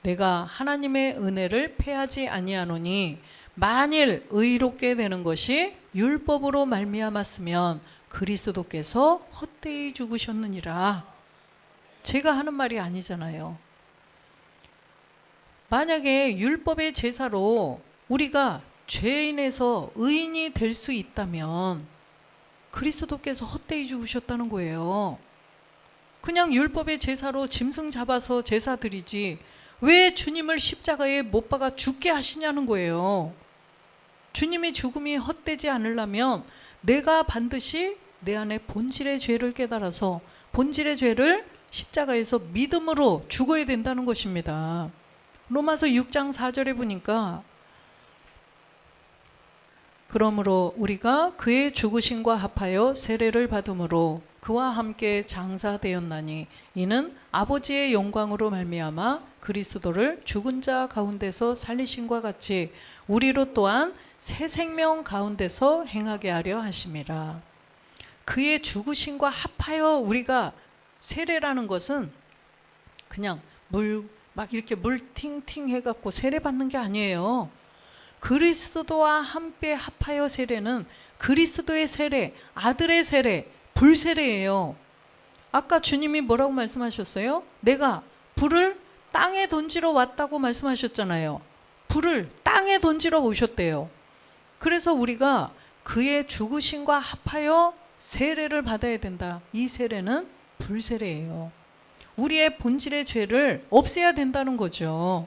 내가 하나님의 은혜를 패하지 아니하노니 만일 의롭게 되는 것이 율법으로 말미암았으면 그리스도께서 헛되이 죽으셨느니라. 제가 하는 말이 아니잖아요. 만약에 율법의 제사로 우리가 죄인에서 의인이 될 수 있다면 그리스도께서 헛되이 죽으셨다는 거예요. 그냥 율법의 제사로 짐승 잡아서 제사 드리지 왜 주님을 십자가에 못 박아 죽게 하시냐는 거예요. 주님의 죽음이 헛되지 않으려면 내가 반드시 내 안에 본질의 죄를 깨달아서 본질의 죄를 십자가에서 믿음으로 죽어야 된다는 것입니다. 로마서 6장 4절에 보니까 그러므로 우리가 그의 죽으심과 합하여 세례를 받음으로 그와 함께 장사되었나니 이는 아버지의 영광으로 말미암아 그리스도를 죽은 자 가운데서 살리심과 같이 우리로 또한 새 생명 가운데서 행하게 하려 하심이라. 그의 죽으심과 합하여 우리가, 세례라는 것은 그냥 막 이렇게 물 팅팅 해갖고 세례 받는 게 아니에요. 그리스도와 함께 합하여 세례는 그리스도의 세례, 아들의 세례, 불세례예요. 아까 주님이 뭐라고 말씀하셨어요? 내가 불을 땅에 던지러 왔다고 말씀하셨잖아요. 불을 땅에 던지러 오셨대요. 그래서 우리가 그의 죽으심과 합하여 세례를 받아야 된다. 이 세례는 불세례예요. 우리의 본질의 죄를 없애야 된다는 거죠.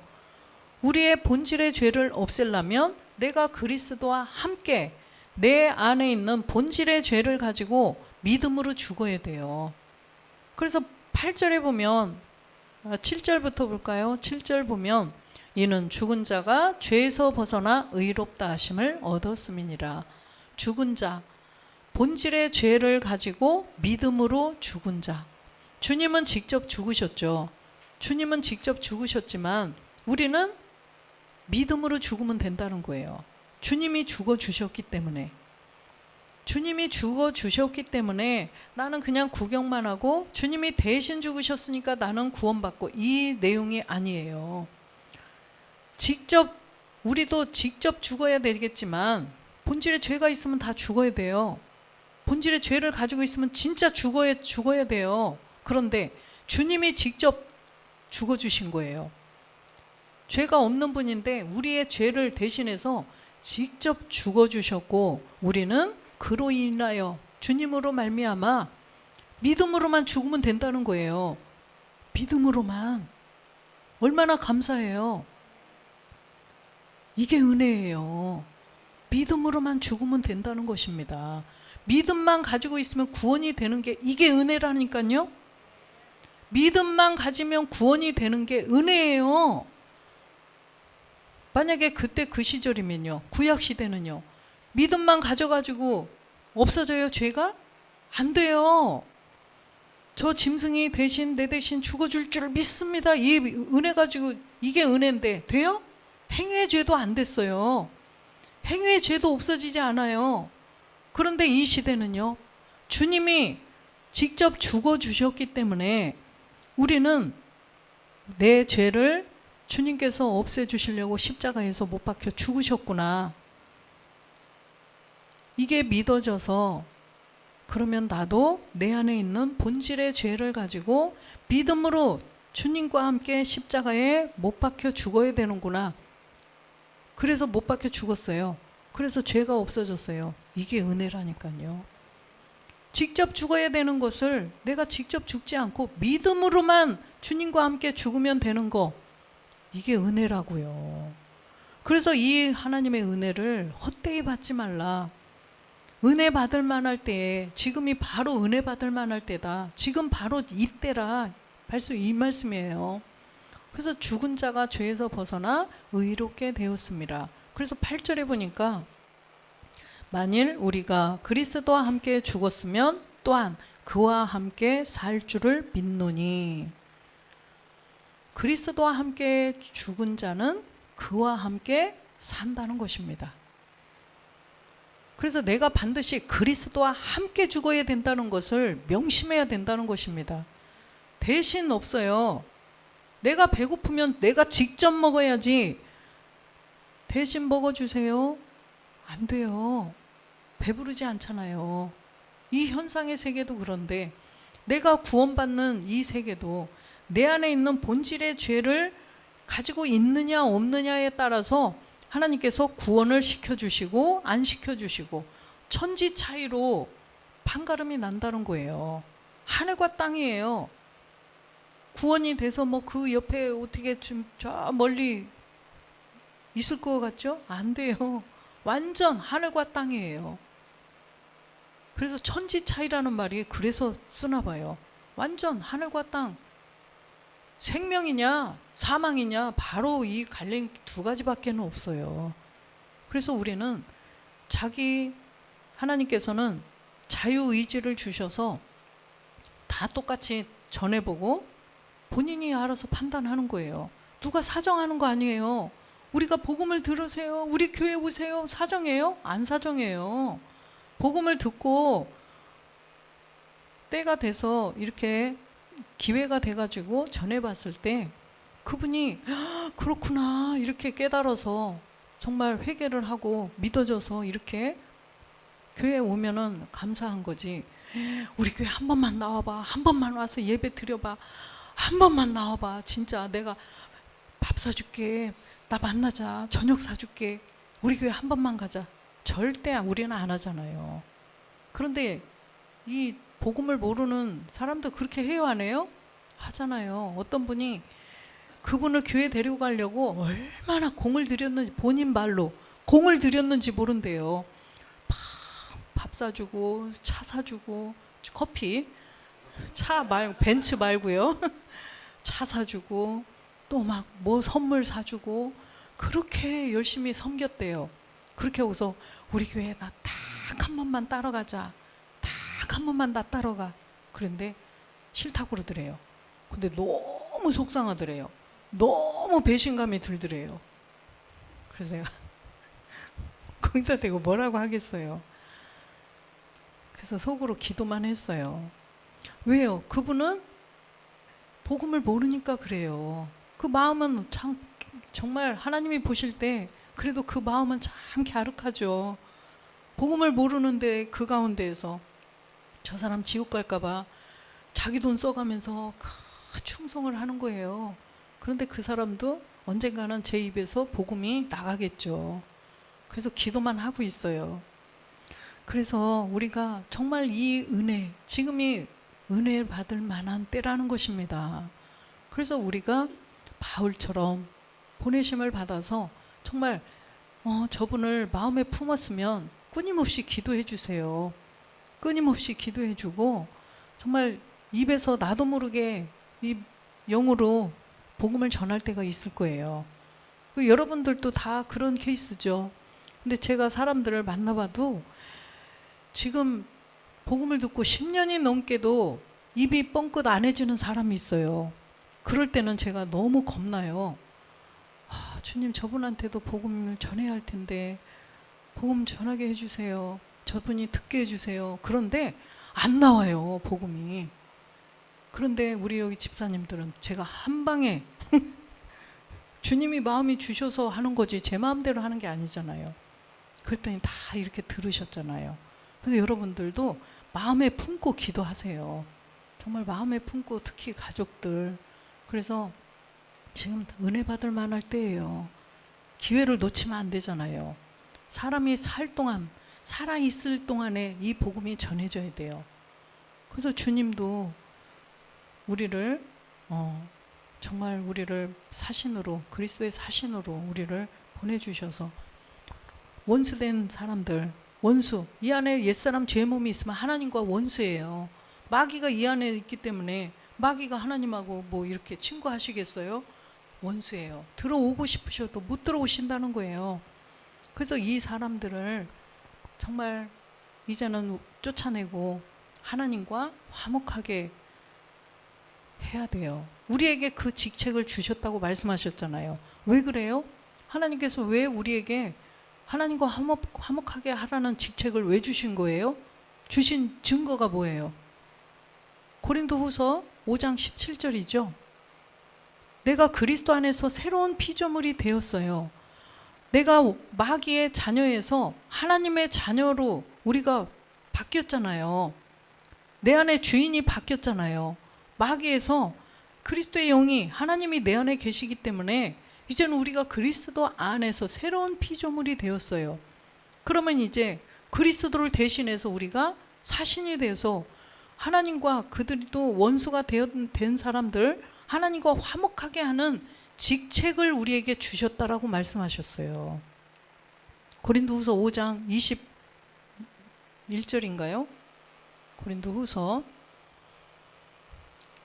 우리의 본질의 죄를 없애려면 내가 그리스도와 함께 내 안에 있는 본질의 죄를 가지고 믿음으로 죽어야 돼요. 그래서 8절에 보면 7절부터 볼까요? 7절 보면 이는 죽은 자가 죄에서 벗어나 의롭다 하심을 얻었음이니라. 죽은 자, 본질의 죄를 가지고 믿음으로 죽은 자. 주님은 직접 죽으셨죠. 주님은 직접 죽으셨지만 우리는 믿음으로 죽으면 된다는 거예요. 주님이 죽어주셨기 때문에. 주님이 죽어주셨기 때문에 나는 그냥 구경만 하고 주님이 대신 죽으셨으니까 나는 구원받고, 이 내용이 아니에요. 우리도 직접 죽어야 되겠지만 본질에 죄가 있으면 다 죽어야 돼요. 본질의 죄를 가지고 있으면 진짜 죽어야 돼요. 그런데 주님이 직접 죽어주신 거예요. 죄가 없는 분인데 우리의 죄를 대신해서 직접 죽어주셨고, 우리는 그로 인하여 주님으로 말미암아 믿음으로만 죽으면 된다는 거예요. 믿음으로만. 얼마나 감사해요. 이게 은혜예요. 믿음으로만 죽으면 된다는 것입니다. 믿음만 가지고 있으면 구원이 되는 게, 이게 은혜라니까요. 믿음만 가지면 구원이 되는 게 은혜예요. 만약에 그때 그 시절이면요, 구약 시대는요, 믿음만 가져가지고 없어져요, 죄가? 안 돼요. 저 짐승이 내 대신 죽어줄 줄 믿습니다. 이 은혜 가지고, 이게 은혜인데 돼요? 행위의 죄도 안 됐어요. 행위의 죄도 없어지지 않아요. 그런데 이 시대는요, 주님이 직접 죽어주셨기 때문에 우리는 내 죄를 주님께서 없애주시려고 십자가에서 못 박혀 죽으셨구나. 이게 믿어져서, 그러면 나도 내 안에 있는 본질의 죄를 가지고 믿음으로 주님과 함께 십자가에 못 박혀 죽어야 되는구나. 그래서 못 박혀 죽었어요. 그래서 죄가 없어졌어요. 이게 은혜라니까요. 직접 죽어야 되는 것을 내가 직접 죽지 않고 믿음으로만 주님과 함께 죽으면 되는 거, 이게 은혜라고요. 그래서 이 하나님의 은혜를 헛되이 받지 말라. 은혜 받을 만할 때에, 지금이 바로 은혜 받을 만할 때다. 지금 바로 이때라. 벌써 이 말씀이에요. 그래서 죽은 자가 죄에서 벗어나 의롭게 되었습니다. 그래서 8절에 보니까 만일 우리가 그리스도와 함께 죽었으면 또한 그와 함께 살 줄을 믿노니. 그리스도와 함께 죽은 자는 그와 함께 산다는 것입니다. 그래서 내가 반드시 그리스도와 함께 죽어야 된다는 것을 명심해야 된다는 것입니다. 대신 없어요. 내가 배고프면 내가 직접 먹어야지. 대신 먹어주세요. 안 돼요. 배부르지 않잖아요. 이 현상의 세계도 그런데, 내가 구원받는 이 세계도 내 안에 있는 본질의 죄를 가지고 있느냐 없느냐에 따라서 하나님께서 구원을 시켜주시고 안 시켜주시고 천지 차이로 판가름이 난다는 거예요. 하늘과 땅이에요. 구원이 돼서 뭐 그 옆에 어떻게 좀 저 멀리 있을 것 같죠? 안 돼요. 완전 하늘과 땅이에요. 그래서 천지 차이라는 말이 그래서 쓰나 봐요. 완전 하늘과 땅. 생명이냐 사망이냐, 바로 이 갈림 두 가지밖에는 없어요. 그래서 우리는 하나님께서는 자유의지를 주셔서 다 똑같이 전해보고 본인이 알아서 판단하는 거예요. 누가 사정하는 거 아니에요. 우리가 복음을 들으세요, 우리 교회 오세요, 사정해요? 안 사정해요. 복음을 듣고 때가 돼서 이렇게 기회가 돼가지고 전해봤을 때 그분이 그렇구나 이렇게 깨달아서 정말 회개를 하고 믿어져서 이렇게 교회에 오면은 감사한 거지. 우리 교회 한 번만 나와봐, 한 번만 와서 예배 드려봐, 한 번만 나와봐. 진짜 내가 밥 사줄게. 나 만나자. 저녁 사줄게. 우리 교회 한 번만 가자. 절대 우리는 안 하잖아요. 그런데 이 복음을 모르는 사람도 그렇게 해요, 안 해요? 하잖아요. 어떤 분이 그분을 교회 데리고 가려고 얼마나 공을 들였는지, 본인 말로 공을 들였는지 모른대요. 밥 사주고 차 사주고, 커피, 차 말고 벤츠 말고요. 차 사주고 또 막 뭐 선물 사주고 그렇게 열심히 섬겼대요. 그렇게 하고서 우리 교회 나 딱 한 번만 따라가자. 딱 한 번만 나 따라가. 그런데 싫다고 그러더래요. 근데 너무 속상하더래요. 너무 배신감이 들더래요. 그래서 제가 거기다 대고 뭐라고 하겠어요. 그래서 속으로 기도만 했어요. 왜요? 그분은 복음을 모르니까 그래요. 그 마음은 참 정말 하나님이 보실 때 그래도 그 마음은 참 갸륵하죠. 복음을 모르는데 그 가운데에서 저 사람 지옥 갈까봐 자기 돈 써가면서 충성을 하는 거예요. 그런데 그 사람도 언젠가는 제 입에서 복음이 나가겠죠. 그래서 기도만 하고 있어요. 그래서 우리가 정말 이 은혜, 지금이 은혜 받을 만한 때라는 것입니다. 그래서 우리가 바울처럼 보내심을 받아서 정말 저분을 마음에 품었으면 끊임없이 기도해 주세요. 끊임없이 기도해 주고 정말 입에서 나도 모르게 이 영으로 복음을 전할 때가 있을 거예요. 여러분들도 다 그런 케이스죠. 근데 제가 사람들을 만나봐도 지금 복음을 듣고 10년이 넘게도 입이 뻥끗 안 해지는 사람이 있어요. 그럴 때는 제가 너무 겁나요. 주님, 저분한테도 복음을 전해야 할 텐데 복음 전하게 해주세요. 저분이 듣게 해주세요. 그런데 안 나와요, 복음이. 그런데 우리 여기 집사님들은 제가 한 방에 주님이 마음이 주셔서 하는 거지 제 마음대로 하는 게 아니잖아요. 그랬더니 다 이렇게 들으셨잖아요. 그래서 여러분들도 마음에 품고 기도하세요. 정말 마음에 품고, 특히 가족들. 그래서 지금 은혜 받을 만할 때예요. 기회를 놓치면 안 되잖아요. 사람이 살 동안, 살아있을 동안에 이 복음이 전해져야 돼요. 그래서 주님도 우리를 정말 우리를 사신으로, 그리스도의 사신으로 우리를 보내주셔서 원수된 사람들, 원수, 이 안에 옛사람 죄 몸이 있으면 하나님과 원수예요. 마귀가 이 안에 있기 때문에 마귀가 하나님하고 뭐 이렇게 친구하시겠어요? 원수예요. 들어오고 싶으셔도 못 들어오신다는 거예요. 그래서 이 사람들을 정말 이제는 쫓아내고 하나님과 화목하게 해야 돼요. 우리에게 그 직책을 주셨다고 말씀하셨잖아요. 왜 그래요? 하나님께서 왜 우리에게 하나님과 화목하게 하라는 직책을 왜 주신 거예요? 주신 증거가 뭐예요? 고린도후서 5장 17절이죠. 내가 그리스도 안에서 새로운 피조물이 되었어요. 내가 마귀의 자녀에서 하나님의 자녀로 우리가 바뀌었잖아요. 내 안에 주인이 바뀌었잖아요. 마귀에서 그리스도의 영이, 하나님이 내 안에 계시기 때문에 이제는 우리가 그리스도 안에서 새로운 피조물이 되었어요. 그러면 이제 그리스도를 대신해서 우리가 사신이 돼서 하나님과 그들도 원수가 된 사람들, 하나님과 화목하게 하는 직책을 우리에게 주셨다라고 말씀하셨어요. 고린도후서 5장 21절인가요? 고린도후서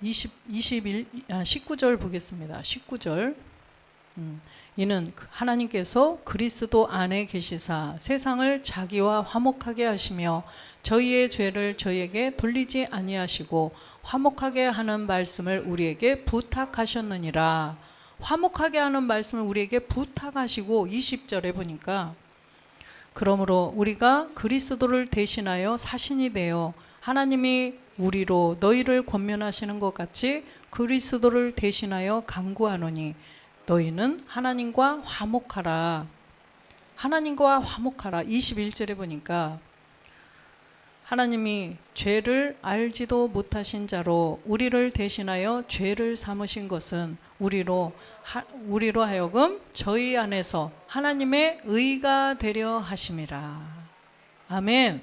19절 보겠습니다. 19절. 이는 하나님께서 그리스도 안에 계시사 세상을 자기와 화목하게 하시며 저희의 죄를 저희에게 돌리지 아니하시고 화목하게 하는 말씀을 우리에게 부탁하셨느니라. 화목하게 하는 말씀을 우리에게 부탁하시고 20절에 보니까 그러므로 우리가 그리스도를 대신하여 사신이 되어 하나님이 우리로 너희를 권면하시는 것 같이 그리스도를 대신하여 간구하노니 너희는 하나님과 화목하라. 하나님과 화목하라. 21절에 보니까 하나님이 죄를 알지도 못하신 자로 우리를 대신하여 죄를 삼으신 것은 우리로 하여금 저희 안에서 하나님의 의가 되려 하심이라. 아멘.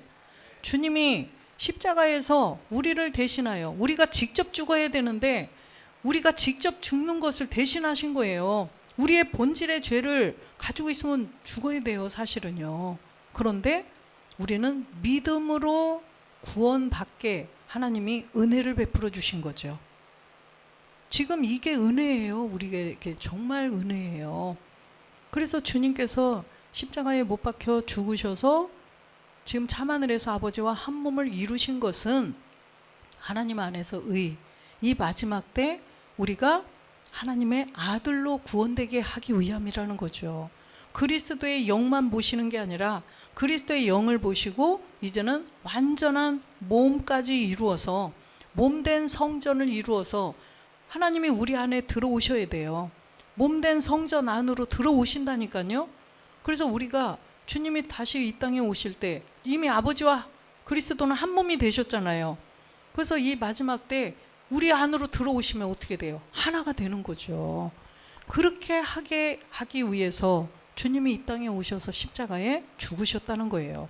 주님이 십자가에서 우리를 대신하여, 우리가 직접 죽어야 되는데 우리가 직접 죽는 것을 대신하신 거예요. 우리의 본질의 죄를 가지고 있으면 죽어야 돼요, 사실은요. 그런데 우리는 믿음으로 구원받게 하나님이 은혜를 베풀어 주신 거죠. 지금 이게 은혜예요. 우리에게 정말 은혜예요. 그래서 주님께서 십자가에 못 박혀 죽으셔서 지금 참하늘에서 아버지와 한 몸을 이루신 것은 하나님 안에서 이 마지막 때 우리가 하나님의 아들로 구원되게 하기 위함이라는 거죠. 그리스도의 영만 보시는 게 아니라 그리스도의 영을 보시고 이제는 완전한 몸까지 이루어서, 몸된 성전을 이루어서 하나님이 우리 안에 들어오셔야 돼요. 몸된 성전 안으로 들어오신다니까요. 그래서 우리가 주님이 다시 이 땅에 오실 때 이미 아버지와 그리스도는 한 몸이 되셨잖아요. 그래서 이 마지막 때 우리 안으로 들어오시면 어떻게 돼요? 하나가 되는 거죠. 그렇게 하기 위해서 주님이 이 땅에 오셔서 십자가에 죽으셨다는 거예요.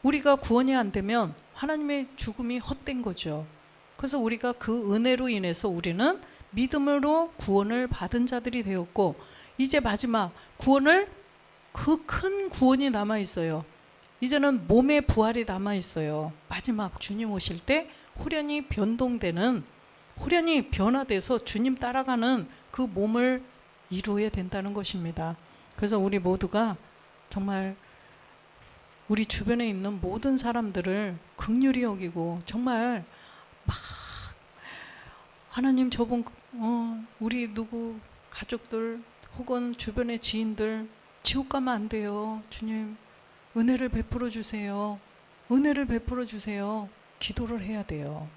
우리가 구원이 안 되면 하나님의 죽음이 헛된 거죠. 그래서 우리가 그 은혜로 인해서 우리는 믿음으로 구원을 받은 자들이 되었고, 이제 마지막 구원을, 그 큰 구원이 남아 있어요. 이제는 몸의 부활이 남아 있어요. 마지막 주님 오실 때 호련히 변화돼서 주님 따라가는 그 몸을 이루어야 된다는 것입니다. 그래서 우리 모두가 정말 우리 주변에 있는 모든 사람들을 긍휼히 여기고, 정말 막 하나님 저분 우리 누구 가족들 혹은 주변의 지인들 지옥 가면 안 돼요. 주님 은혜를 베풀어 주세요. 은혜를 베풀어 주세요. 기도를 해야 돼요.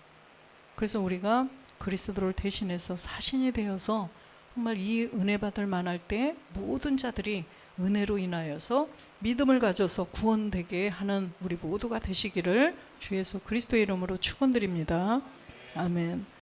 그래서 우리가 그리스도를 대신해서 사신이 되어서 정말 이 은혜 받을 만할 때 모든 자들이 은혜로 인하여서 믿음을 가져서 구원되게 하는 우리 모두가 되시기를 주 예수 그리스도의 이름으로 축원드립니다. 아멘.